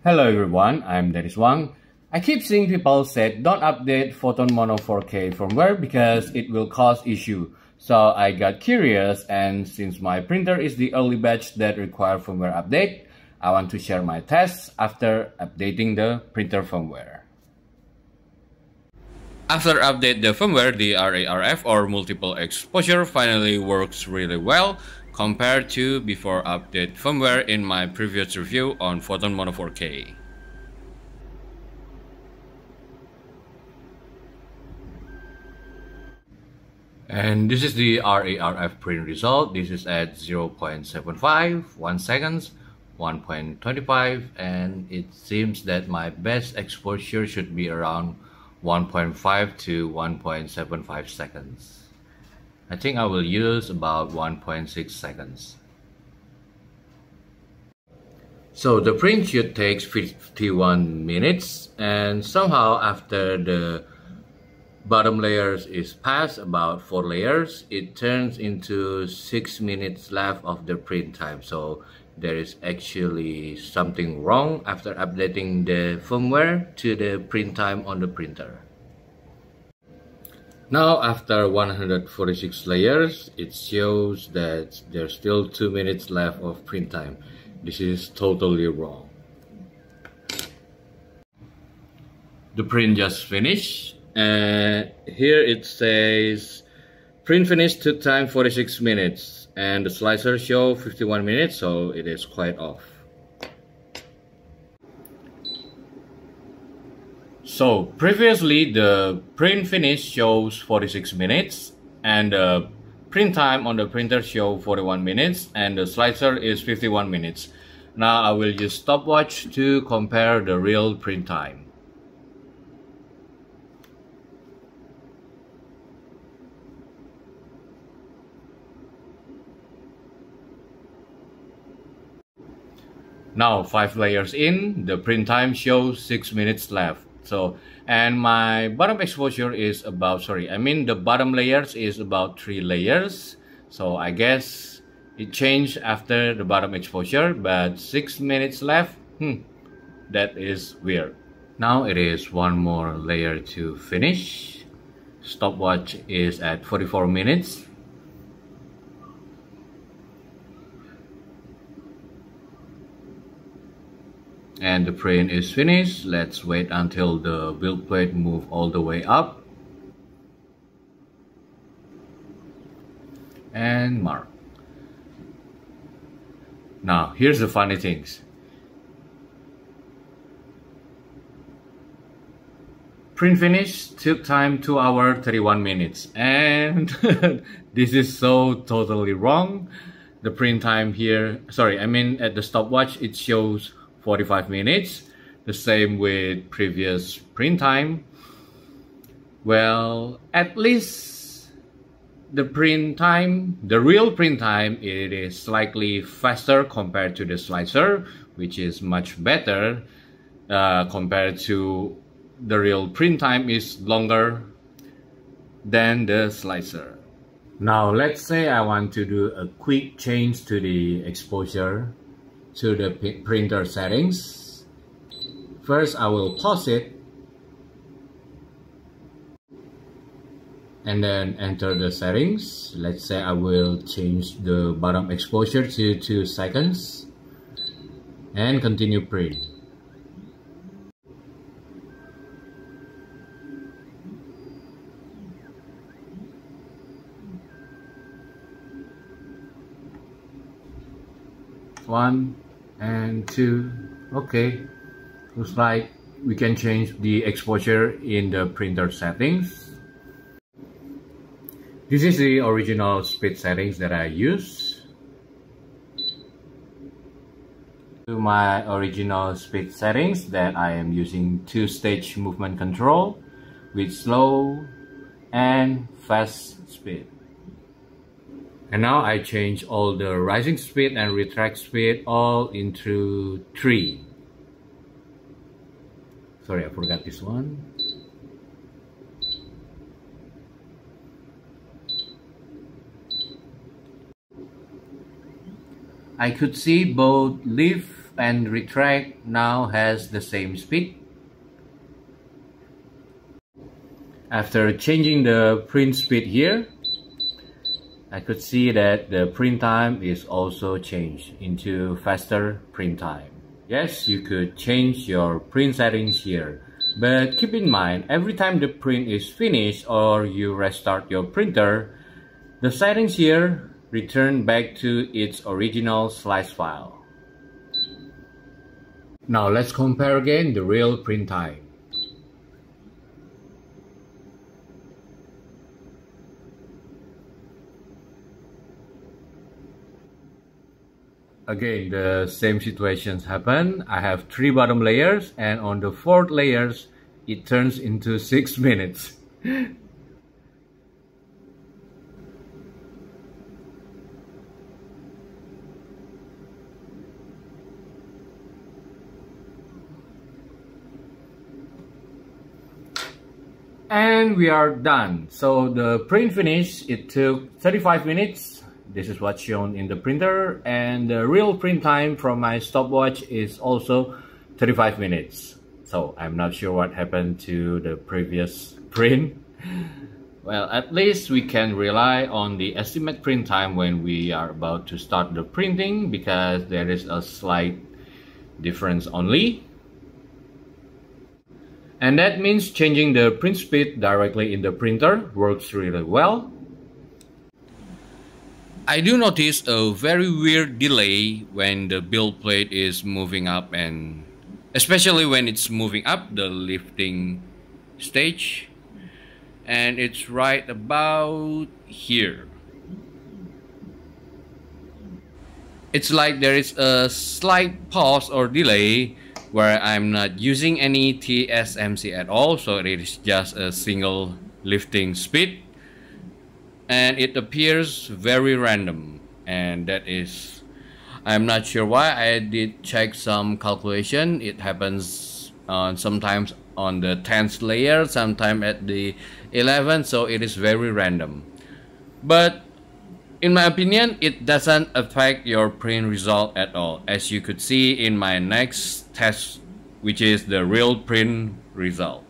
Hello everyone, I'm Dennys Wang. I keep seeing people say don't update Photon Mono 4K firmware because it will cause issue. So I got curious, and since my printer is the early batch that require firmware update, I want to share my tests after updating the printer firmware. After update the firmware, the RERF or multiple exposure finally works really well compared to before update firmware in my previous review on Photon Mono 4K. And this is the RERF print result. This is at 0.75, 1 seconds, 1.25, and it seems that my best exposure should be around 1.5 to 1.75 seconds. I think I will use about 1.6 seconds. So the print should take 51 minutes, and somehow after the bottom layers is passed about 4 layers, it turns into 6 minutes left of the print time. So there is actually something wrong after updating the firmware to the print time on the printer. Now after 146 layers, it shows that there's still 2 minutes left of print time. This is totally wrong. The print just finished, and here it says print finished took time 46 minutes, and the slicer show 51 minutes, so it is quite off. So previously the print finish shows 46 minutes and the print time on the printer show 41 minutes and the slicer is 51 minutes. Now I will use stopwatch to compare the real print time. Now 5 layers in, the print time shows 6 minutes left. So, and my bottom exposure is about, the bottom layers is about 3 layers. So I guess it changed after the bottom exposure, but 6 minutes left, that is weird. Now it is 1 more layer to finish. Stopwatch is at 44 minutes. And the print is finished. Let's wait until the build plate move all the way up. And mark. Now, here's the funny things. Print finish took time 2 hours 31 minutes. And this is so totally wrong. The print time here, at the stopwatch, it shows 45 minutes, the same with previous print time. Well, at least the print time, the real print time, it is slightly faster compared to the slicer, which is much better compared to the real print time is longer than the slicer. Now let's say I want to do a quick change to the exposure to the printer settings. First, I will pause it and then enter the settings. Let's say I will change the bottom exposure to 2 seconds and continue print. One and 2. Okay, looks like we can change the exposure in the printer settings. This is the original speed settings that I use. To my original speed settings that I am using 2-stage movement control with slow and fast speed. And now I change all the rising speed and retract speed all into 3. Sorry, I forgot this one. I could see both lift and retract now has the same speed. After changing the print speed here, I could see that the print time is also changed into faster print time. Yes, you could change your print settings here, but keep in mind, every time the print is finished or you restart your printer, the settings here return back to its original slice file. Now let's compare again the real print time. Again, the same situations happen. I have 3 bottom layers, and on the 4th layers, it turns into 6 minutes. And we are done. So the print finish, it took 35 minutes. This is what's shown in the printer, and the real print time from my stopwatch is also 35 minutes. So I'm not sure what happened to the previous print. Well, at least we can rely on the estimate print time when we are about to start the printing, because there is a slight difference only. And that means changing the print speed directly in the printer works really well. I do notice a very weird delay when the build plate is moving up, and especially when it's moving up the lifting stage, and it's right about here. It's like there is a slight pause or delay where I'm not using any TSMC at all, so it is just a single lifting speed. And it appears very random, and that is, I'm not sure why. I did check some calculation. It happens sometimes on the 10th layer, sometimes at the 11th, so it is very random. But in my opinion, it doesn't affect your print result at all, as you could see in my next test, which is the real print result.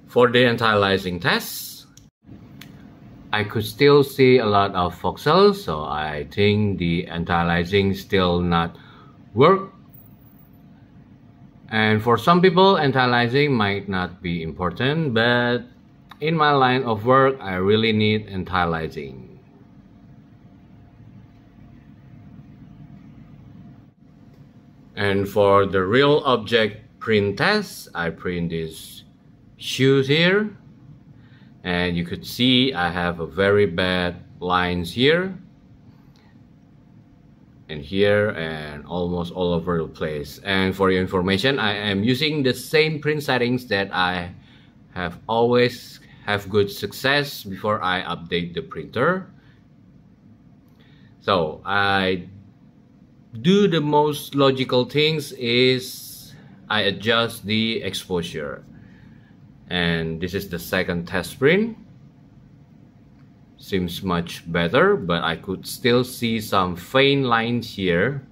For the antialiasing test, I could still see a lot of voxels, so I think the antialiasing still not work. And for some people, antialiasing might not be important, but in my line of work, I really need antialiasing. And for the real object print test, I print these shoes here. And you could see I have a very bad lines here and here and almost all over the place. And for your information, I am using the same print settings that I have always have good success before I update the printer. So I do the most logical things is I adjust the exposure. And this is the second test print. Seems much better, but I could still see some faint lines here.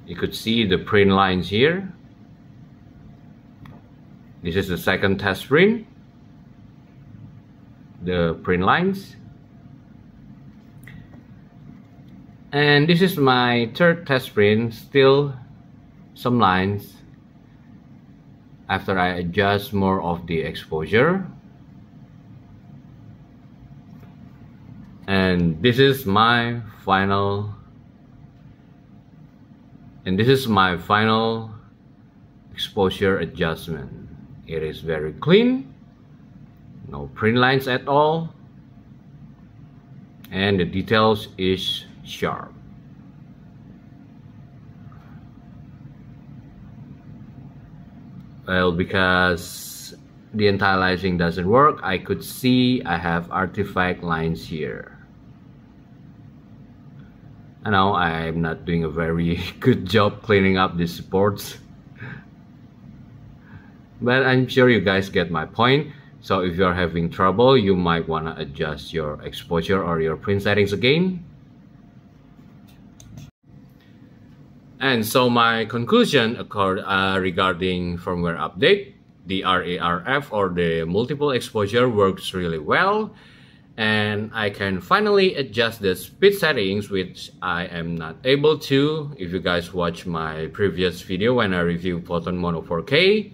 You could see the print lines here. This is the second test print. The print lines. And this is my third test print. Still some lines. After I adjust more of the exposure. And this is my final exposure adjustment. It is very clean, no print lines at all, and the details is sharp. Well, because the antialiasing doesn't work, I could see I have artifact lines here. I know I'm not doing a very good job cleaning up these supports, but I'm sure you guys get my point. So if you're having trouble, you might want to adjust your exposure or your print settings again. And so my conclusion regarding firmware update, the RERF or the multiple exposure works really well, and I can finally adjust the speed settings, which I am not able to if you guys watch my previous video when I reviewed Photon Mono 4K.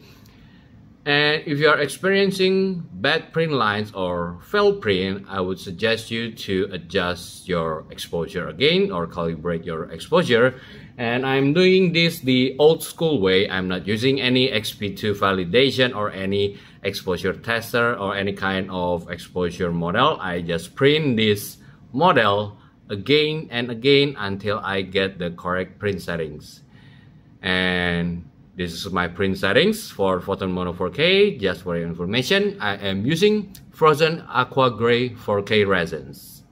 And if you are experiencing bad print lines or failed print, I would suggest you to adjust your exposure again or calibrate your exposure. And I'm doing this the old school way. I'm not using any XP2 validation or any exposure tester or any kind of exposure model. I just print this model again and again until I get the correct print settings. And this is my print settings for Photon Mono 4K. Just for your information, I am using Phrozen Aqua Gray 4K resins.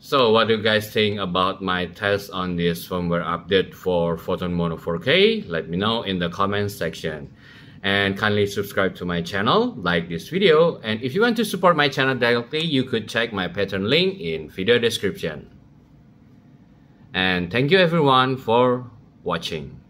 So what do you guys think about my test on this firmware update for Photon Mono 4K? Let me know in the comments section. And kindly subscribe to my channel, like this video, and if you want to support my channel directly, you could check my Patreon link in video description. And thank you everyone for watching.